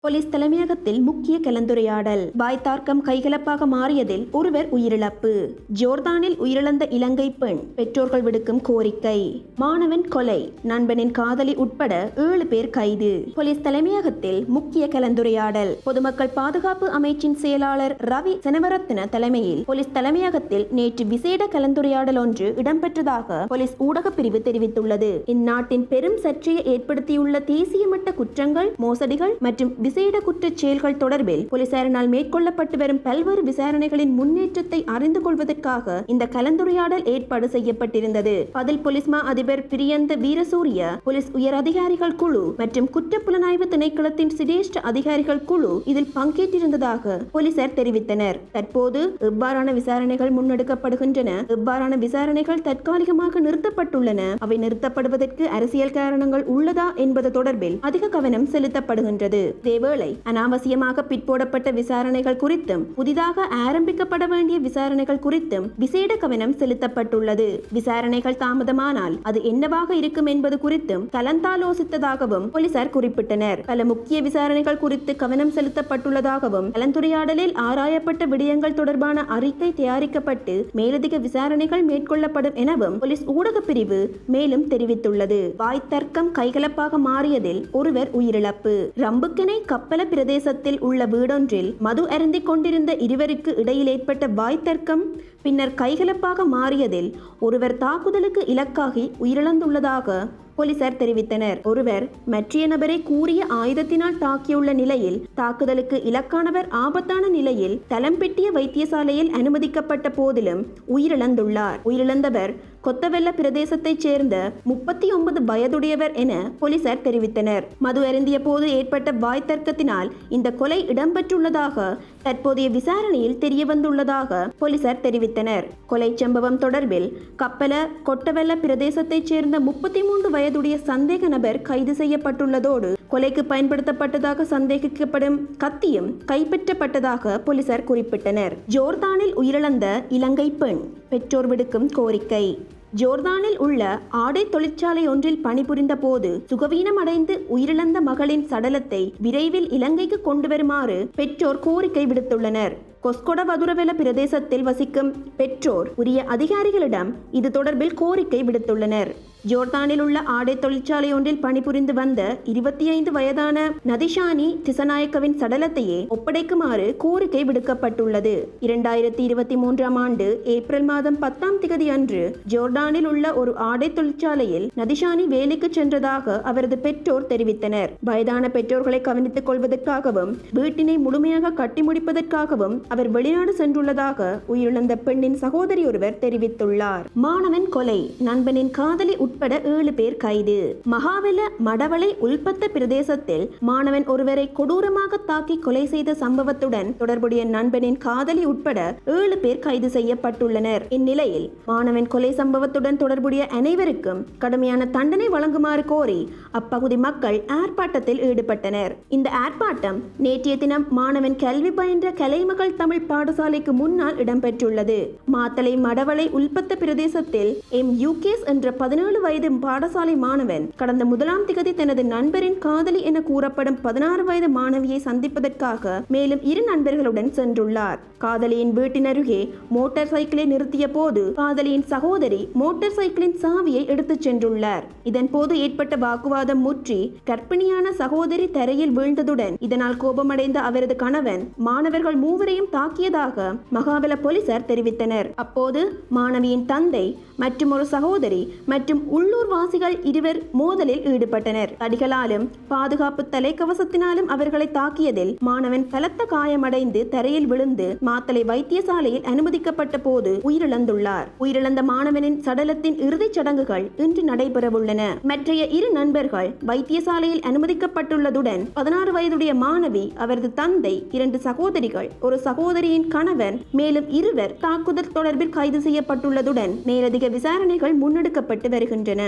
Police தலைமையகத்தில் முக்கிய கலந்துரையாடல். வாய்த்தார்க்கம் கைகலப்பாக மாறியதில் ஒருவர் உயிரிழப்பு. ஜோர்தானில் உயிரிழந்த இலங்கை பெண் பெற்றோர்கள் விடுக்கும் கோரிக்கை. மாணவன் கொலை, நண்பனின் காதலி உட்பட 7 பேர் கைது. போலீஸ் தலைமையகத்தில் முக்கிய கலந்துரையாடல். பொதுமக்கள் பாதுகாப்பு அமைச்சின் செயலாளர் ரவி செனவரத்ன தலைமையில் போலீஸ் தலைமையகத்தில் நேற்று விசேட கலந்துரையாடல் ஒன்று இடம்பெற்றதாக போலீஸ் ஊடக பிரிவு தெரிவித்துள்ளது. இந்நாட்டின் பெரும் சர்ச்சையை ஏற்படுத்தியுள்ள தேசிய மட்ட குற்றங்கள், மோசடிகள் மற்றும் விசேட குற்றச் செயல்கள் தொடர்பில் போலீசாரினால் மேற்கொள்ளப்பட்டு வரும் பல்வேறு விசாரணைகளின் முன்னேற்றத்தை அறிந்து கொள்வதற்காக இந்த கலந்துரையாடல் ஏற்பாடு செய்யப்பட்டிருந்தது. பதில் போலீஸ் மா அதிபர் பிரியந்த வீரசூரிய, போலீஸ் உயர் அதிகாரிகள் குழு மற்றும் குற்றப்புலனாய்வு திணைக்களத்தின் சிரேஷ்ட அதிகாரிகள் குழு இதில் பங்கேற்றிருந்ததாக போலீசார் தெரிவித்தனர். தற்போது எவ்வாறான விசாரணைகள் முன்னெடுக்கப்படுகின்றன, எவ்வாறான விசாரணைகள் தற்காலிகமாக நிறுத்தப்பட்டுள்ளன, அவை நிறுத்தப்படுவதற்கு அரசியல் காரணங்கள் உள்ளதா என்பது தொடர்பில் அதிக கவனம் செலுத்தப்படுகின்றது. இதேவேளை அனாவசியமாக பிற்போடப்பட்ட விசாரணைகள் குறித்தும் புதிதாக ஆரம்பிக்கப்பட வேண்டிய விசாரணைகள் குறித்தும் விசேட கவனம் செலுத்தப்பட்டுள்ளது. விசாரணைகள் தாமதமானால் அது என்னவாக இருக்கும் என்பது குறித்தும் கலந்தாலோசித்ததாகவும் போலீசார் குறிப்பிட்டனர். பல முக்கிய விசாரணைகள் குறித்து கவனம் செலுத்தப்பட்டுள்ளதாகவும் கலந்துரையாடலில் ஆராயப்பட்ட விடயங்கள் தொடர்பான அறிக்கை தயாரிக்கப்பட்டு மேலதிக விசாரணைகள் மேற்கொள்ளப்படும் எனவும் போலீஸ் ஊடக பிரிவு மேலும் தெரிவித்துள்ளது. வாய்த்தர்க்கம் கைகலப்பாக மாறியதில் ஒருவர் உயிரிழப்பு. ரம்புக்கெனை கப்பல பிரதேசத்தில் உள்ள வீடொன்றில் மது அருந்திக் கொண்டிருந்த இருவருக்கு இடையில் ஏற்பட்ட வாய்த்தர்க்கம் பின்னர் கைகலப்பாக மாறியதில் ஒருவர் தாக்குதலுக்கு இலக்காகி உயிரிழந்துள்ளதாக போலீசார் தெரிவித்தனர். ஒருவர் மற்றைய நபரை கூறிய ஆயுதத்தினால் தாக்கியுள்ள நிலையில் தாக்குதலுக்கு இலக்கானவர் ஆபத்தான நிலையில் தளம்பெட்டிய வைத்தியசாலையில் அனுமதிக்கப்பட்ட போதிலும் உயிரிழந்துள்ளார். உயிரிழந்தவர் கொத்தவெல்ல பிரதேசத்தைச் சேர்ந்த 39 வயதுடையவர் என போலீசார் தெரிவித்தனர். மது அருந்திய போது ஏற்பட்ட வாய்த்தர்க்கத்தினால் இந்த கொலை இடம்பெற்றுள்ளதாக தற்போதைய விசாரணையில் தெரியவந்துள்ளதாக போலீசார் தெரிவித்தனர். கொலை சம்பவம் தொடர்பில் கப்பல கொட்டவெல்ல பிரதேசத்தைச் சேர்ந்த 33 வயதுடைய சந்தேக நபர் கைது செய்யப்பட்டுள்ளதோடு கொலைக்கு பயன்படுத்தப்பட்டதாக சந்தேகிக்கப்படும் கத்தியும் கைப்பற்றப்பட்டதாக போலீசார் குறிப்பிட்டனர். ஜோர்தானில் உயிரிழந்த இலங்கை பெண் பெற்றோர் விடுக்கும் கோரிக்கை. ஜோர்தானில் உள்ள ஆடை தொழிற்சாலை ஒன்றில் பணிபுரிந்த போது சுகவீனமடைந்து உயிரிழந்த மகளின் சடலத்தை விரைவில் இலங்கைக்கு கொண்டு வருமாறு பெற்றோர் கோரிக்கை விடுத்துள்ளனர். கொஸ்கொட வதுரவெல பிரதேசத்தில் வசிக்கும் பெற்றோர் உரிய அதிகாரிகளிடம் இது தொடர்பில் கோரிக்கை விடுத்துள்ளனர். ஜோர்தானில் உள்ள ஆடை தொழிற்சாலை ஒன்றில் பணிபுரிந்து வந்த 25 வயதான நதிஷானி திசநாயக்கவின் சடலத்தையே ஒப்படைக்குமாறு கோரிக்கை விடுக்கப்பட்டுள்ளது. 2023ஆம் ஆண்டு ஏப்ரல் மாதம் 10ஆம் திகதி அன்று ஜோர்டானில் உள்ள ஒரு ஆடை தொழிற்சாலையில் நதிஷானி வேலைக்கு சென்றதாக அவரது பெற்றோர் தெரிவித்தனர். வயதான பெற்றோர்களை கவனித்துக் கொள்வதற்காகவும் வீட்டினை முழுமையாக கட்டி முடிப்பதற்காகவும் அவர் வெளிநாடு சென்றுள்ளதாக உயிரிழந்த பெண்ணின் சகோதரி ஒருவர் தெரிவித்துள்ளார். மாணவன் கொலை, நண்பனின் காதலி உட்பட 7 பேர் கைது. மகாவெல மடவளை உள்பத்த பிரதேசத்தில் மாணவன் ஒருவரை கொடூரமாக தாக்கி கொலை செய்த சம்பவத்துடன் தொடர்புடைய நண்பனின் காதலி உட்பட 7 பேர் கைது செய்யப்பட்டுள்ளனர். இந்நிலையில் மாணவன் கொலை சம்பவத்துடன் தொடர்புடைய அனைவருக்கும் கடுமையான தண்டனை வழங்குமாறு கோரி அப்பகுதி மக்கள் ஆர்ப்பாட்டத்தில் ஈடுபட்டனர். இந்த ஆர்ப்பாட்டம் நேற்றைய தினம் மாணவன் கல்வி பயின்ற கலைமகள் தமிழ் பாடசாலைக்கு முன்னால் இடம்பெற்றுள்ளது. மாத்தளை மடவளை உள்பத்த பிரதேசத்தில் யூகேஸ் என்ற 17 வயது பாடசாலை மாணவன் கடந்த 1ஆம் திகதி தனது நண்பரின் காதலி என கூறப்படும் 16 வயது மாணவியை சந்திப்பதற்காக மேலும் 2 நண்பர்களுடன் சென்றுள்ளார். காதலியின் வீட்டின் அருகே மோட்டார் சைக்கிளை நிறுத்திய போது காதலியின் சகோதரி மோட்டார் சைக்கிளின் சாவியை எடுத்துச் சென்றுள்ளார். இதன் போது ஏற்பட்ட வாக்குவாதம் முற்றி கர்ப்பிணியான சகோதரி தரையில் வீழ்ந்ததுடன் இதனால் கோபமடைந்த அவரது கணவன் மாணவர்கள் 3வரையும் தாக்கியதாக மகாவெல போலீசார் தெரிவித்தனர். அப்போது மாணவியின் தந்தை மற்றும் ஒரு சகோதரி மற்றும் உள்ளூர் வாசிகள் 2 மோதலில் ஈடுபட்டனர். தடிகளாலும் பாதுகாப்பு தலைக்கவசத்தினாலும் அவர்களை தாக்கியதில் மாணவன் பலத்த காயமடைந்து தரையில் விழுந்து மாத்தளை வைத்தியசாலையில் அனுமதிக்கப்பட்ட போது உயிரிழந்துள்ளார். உயிரிழந்த மாணவனின் சடலத்தின் இறுதிச் சடங்குகள் இன்று நடைபெறவுள்ளன. மற்றைய 2 நண்பர்கள் வைத்தியசாலையில் அனுமதிக்கப்பட்டுள்ளதுடன் 16 வயதுடைய மாணவி, அவரது தந்தை, 2 சகோதரிகள், ஒரு சகோதரியின் கணவன் மேலும் 2 தாக்குதல் தொடர்பில் கைது செய்யப்பட்டுள்ளதுடன் மேலதிக விசாரணைகள் முன்னெடுக்கப்பட்டு வருகின்றன.